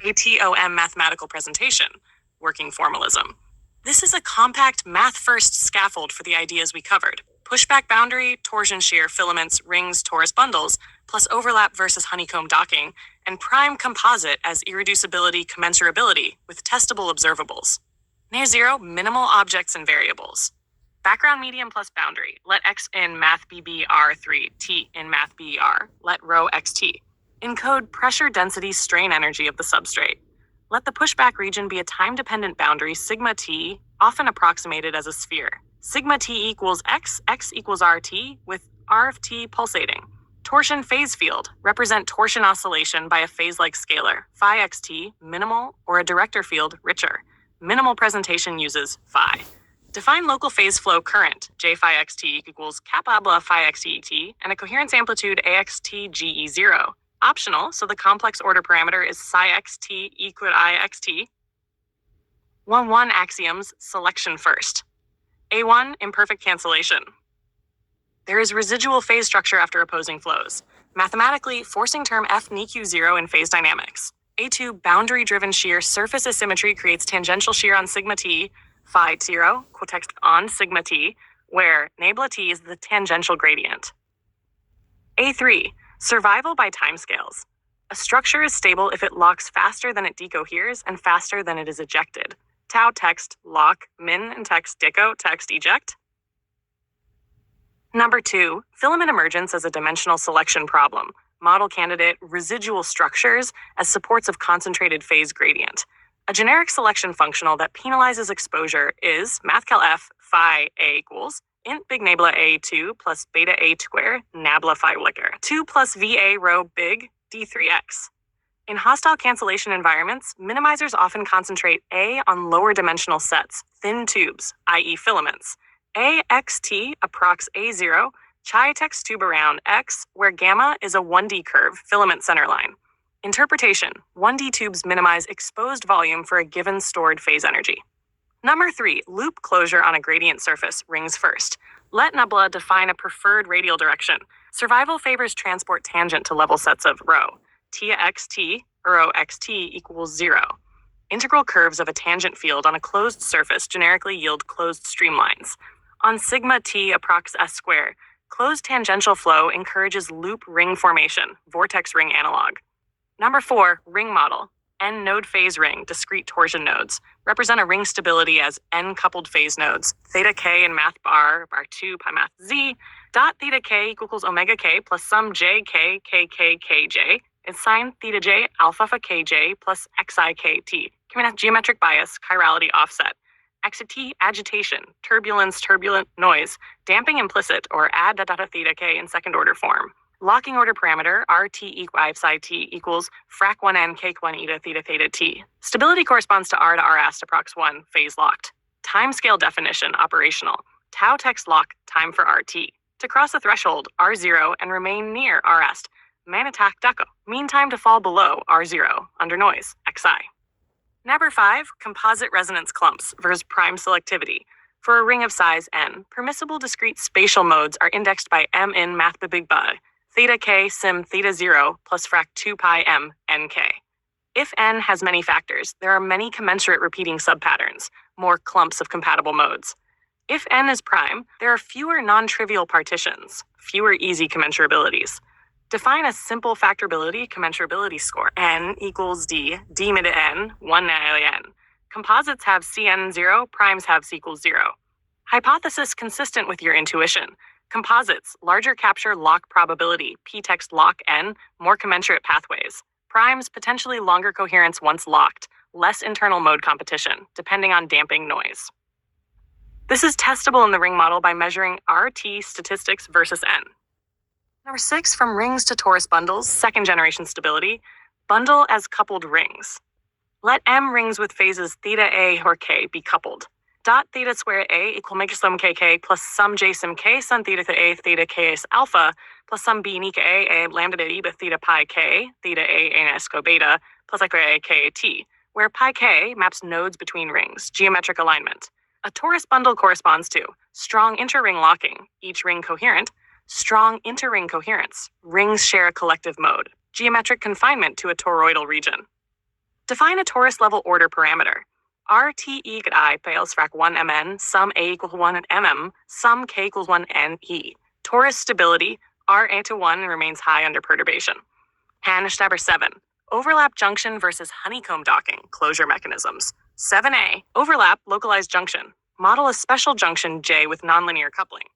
ATOM mathematical presentation, working formalism. This is a compact math-first scaffold for the ideas we covered. Pushback boundary, torsion shear, filaments, rings, torus bundles, plus overlap versus honeycomb docking, and prime composite as irreducibility, commensurability, with testable observables. Near zero, minimal objects and variables. Background medium plus boundary. Let X in math BBR3, T in math BER. Let rho XT. Encode pressure, density, strain energy of the substrate. Let the pushback region be a time-dependent boundary sigma T, often approximated as a sphere. Sigma T equals X, X equals RT, with R of T pulsating. Torsion phase field. Represent torsion oscillation by a phase-like scalar. Phi xt, minimal, or a director field, richer. Minimal presentation uses phi. Define local phase flow current, J phi xt equals kappa blah phi xt, and a coherence amplitude AXT GE0. Optional, so the complex order parameter is psi xt equal I xt. 1-1 axioms, selection first. A1, imperfect cancellation. There is residual phase structure after opposing flows. Mathematically, forcing term F NiQ 0 in phase dynamics. A2, boundary-driven shear surface asymmetry creates tangential shear on sigma t, phi 0, quotext on sigma t, where nabla t is the tangential gradient. A3, survival by timescales. A structure is stable if it locks faster than it decoheres and faster than it is ejected. Tau text lock, min and text deco text eject. Number 2, filament emergence as a dimensional selection problem. Model candidate, residual structures as supports of concentrated phase gradient. A generic selection functional that penalizes exposure is mathcal f phi a equals int big nabla a2 plus beta a square nabla phi wicker 2 plus va rho big d3x. In hostile cancellation environments, minimizers often concentrate A on lower dimensional sets, thin tubes, i.e. filaments. AXT approx A0, chi-tex tube around X, where gamma is a 1D curve, filament centerline. Interpretation: 1D tubes minimize exposed volume for a given stored phase energy. Number 3, loop closure on a gradient surface, rings first. Let nabla define a preferred radial direction. Survival favors transport tangent to level sets of rho. Tia xt, rho xt equals 0. Integral curves of a tangent field on a closed surface generically yield closed streamlines. On sigma t approx s square, closed tangential flow encourages loop ring formation, vortex ring analog. Number 4, ring model. N-node phase ring, discrete torsion nodes, represent a ring stability as n-coupled phase nodes, theta k in math bar 2 pi math z, dot theta k equals omega k plus some j k k k k j, is sine theta j alpha phi kj plus xi kt. Geometric bias, chirality offset. Exit agitation, turbulence, turbulent noise, damping implicit, or add data theta k in second order form. Locking order parameter, RT equals psi t equals frac 1n cake 1 eta theta theta t. Stability corresponds to R to R ast approx 1, phase locked. Timescale definition, operational. Tau text lock, time for RT. To cross a threshold, R0, and remain near R ast. Man attack deco. Mean time to fall below R0, under noise, xi. Number 5, composite resonance clumps versus prime selectivity. For a ring of size n, permissible discrete spatial modes are indexed by m in math big ba, theta k sim theta 0 plus frac 2 pi m nk. If n has many factors, there are many commensurate repeating subpatterns, more clumps of compatible modes. If n is prime, there are fewer non-trivial partitions, fewer easy commensurabilities. Define a simple factorability commensurability score. N equals D, D mid N, 1 n. Composites have Cn0, primes have C equals 0. Hypothesis consistent with your intuition. Composites, larger capture lock probability, p-text lock n, more commensurate pathways. Primes, potentially longer coherence once locked, less internal mode competition, depending on damping noise. This is testable in the ring model by measuring RT statistics versus n. Number 6, from rings to torus bundles, second generation stability, bundle as coupled rings. Let M rings with phases theta A or K be coupled. Dot theta square A equal mega sum KK plus some J sim K sun theta A theta K is alpha plus some B nika A lambda de eba theta pi K theta A n esco beta plus A K T, where pi K maps nodes between rings, geometric alignment. A torus bundle corresponds to strong inter-ring locking, each ring coherent, strong inter-ring coherence, rings share a collective mode, geometric confinement to a toroidal region. Define a torus level order parameter. RT equal I fails frac 1 mn, sum A equals 1 mm, sum K equals 1 ne. Torus stability, RA to 1 remains high under perturbation. Hanistabber 7. Overlap junction versus honeycomb docking, closure mechanisms. 7a. Overlap localized junction. Model a special junction J with nonlinear coupling.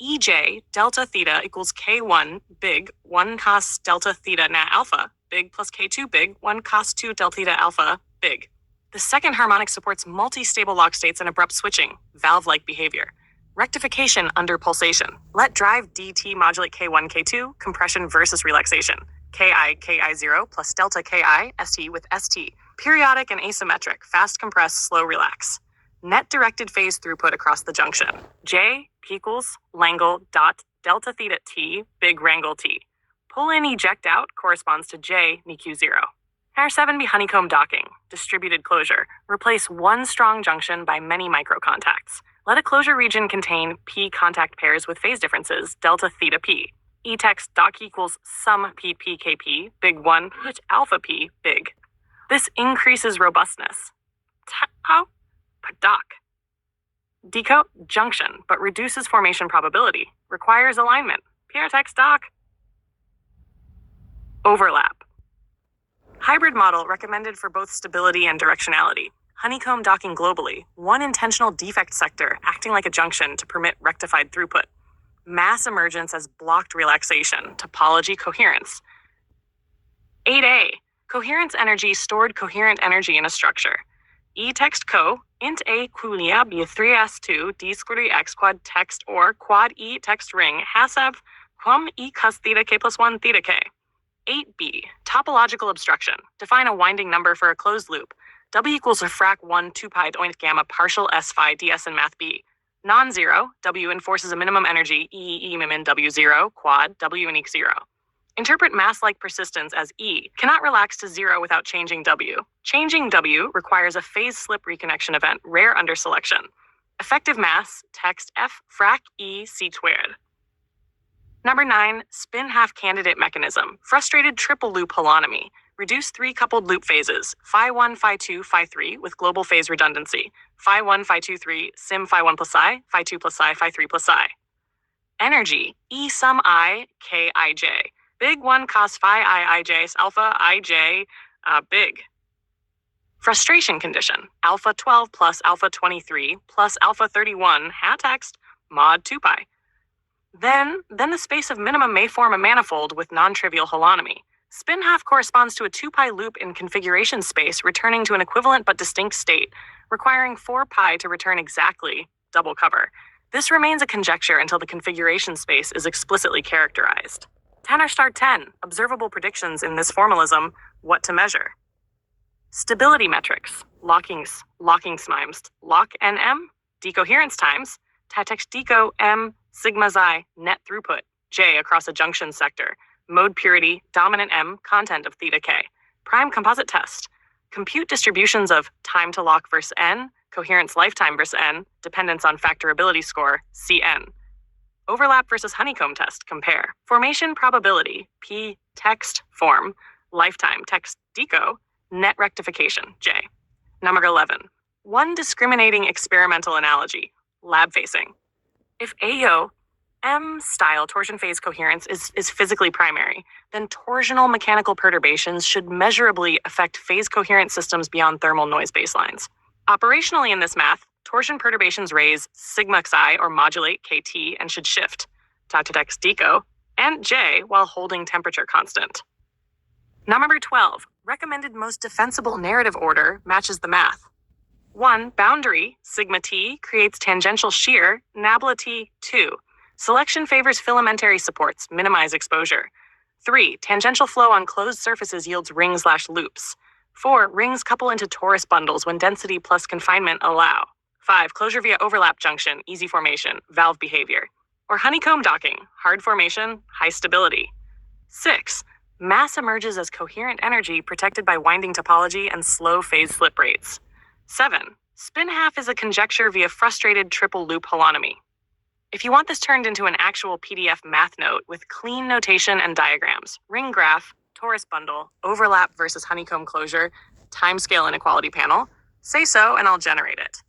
EJ delta theta equals K1 big 1 cos delta theta nat alpha big plus K2 big 1 cos 2 delta theta alpha big. The second harmonic supports multi-stable lock states and abrupt switching, valve-like behavior. Rectification under pulsation. Let drive DT modulate K1, K2, compression versus relaxation. Ki0 plus delta Ki, ST with ST. Periodic and asymmetric, fast compress, slow relax. Net directed phase throughput across the junction. J equals Langle dot delta theta T, big wrangle T. Pull in eject out corresponds to J NEQ0. R7B honeycomb docking, distributed closure. Replace one strong junction by many microcontacts. Let a closure region contain P contact pairs with phase differences, delta theta P. E-text doc equals sum P P K P, big 1, which alpha P, big. This increases robustness. Tau, doc. Deco, junction, but reduces formation probability. Requires alignment. PR text doc. Overlap. Hybrid model recommended for both stability and directionality. Honeycomb docking globally, one intentional defect sector acting like a junction to permit rectified throughput. Mass emergence as blocked relaxation, topology coherence. 8a, coherence energy stored coherent energy in a structure. E-text co, int a qualia be 3s2 d squared x quad text or quad e text ring hasav quam e cos theta k plus 1 theta k. 8b, topological obstruction. Define a winding number for a closed loop. W equals a frac 1 2 pi oint gamma partial s phi ds in math b. Non-zero, W enforces a minimum energy E min W0, quad, W unique 0. Interpret mass-like persistence as E cannot relax to 0 without changing W. Changing W requires a phase slip reconnection event, rare under selection. Effective mass, text F frac E C squared. Number 9, spin half candidate mechanism, frustrated triple loop holonomy. Reduce 3 coupled loop phases, phi 1, phi 2, phi 3, with global phase redundancy. Phi 1, phi 2, 3, sim phi 1 plus I, phi 2 plus I, phi 3 plus I. Energy, E sum I, K I J. Big 1 cos phi I j alpha I j big. Frustration condition, alpha 12 plus alpha 23 plus alpha 31 hat text mod 2 pi. Then the space of minimum may form a manifold with non-trivial holonomy. Spin half corresponds to a 2 pi loop in configuration space returning to an equivalent but distinct state, requiring 4 pi to return exactly double cover. This remains a conjecture until the configuration space is explicitly characterized. 10 observable predictions in this formalism, what to measure. Stability metrics, locking smimes, lock NM, decoherence times, tatex deco M, sigma xi, net throughput, J across a junction sector, mode purity, dominant M, content of theta K. Prime composite test. Compute distributions of time to lock versus N, coherence lifetime versus N, dependence on factorability score, CN. Overlap versus honeycomb test, compare. Formation probability, P, text, form, lifetime, text, deco, net rectification, J. Number 11. One discriminating experimental analogy, lab facing. If AO, M-style torsion phase coherence is physically primary, then torsional mechanical perturbations should measurably affect phase coherent systems beyond thermal noise baselines. Operationally in this math, torsion perturbations raise sigma xi or modulate KT and should shift, tatex deco, and J while holding temperature constant. Number 12, recommended most defensible narrative order matches the math. 1. Boundary, sigma T, creates tangential shear, nabla T, 2. Selection favors filamentary supports, minimize exposure. 3. Tangential flow on closed surfaces yields rings/loops. 4. Rings couple into torus bundles when density plus confinement allow. 5. Closure via overlap junction, easy formation, valve behavior. Or honeycomb docking, hard formation, high stability. 6. Mass emerges as coherent energy protected by winding topology and slow phase slip rates. 7. Spin half is a conjecture via frustrated triple loop holonomy. If you want this turned into an actual PDF math note with clean notation and diagrams, ring graph, torus bundle, overlap versus honeycomb closure, Timescale inequality panel. Say so and I'll generate it.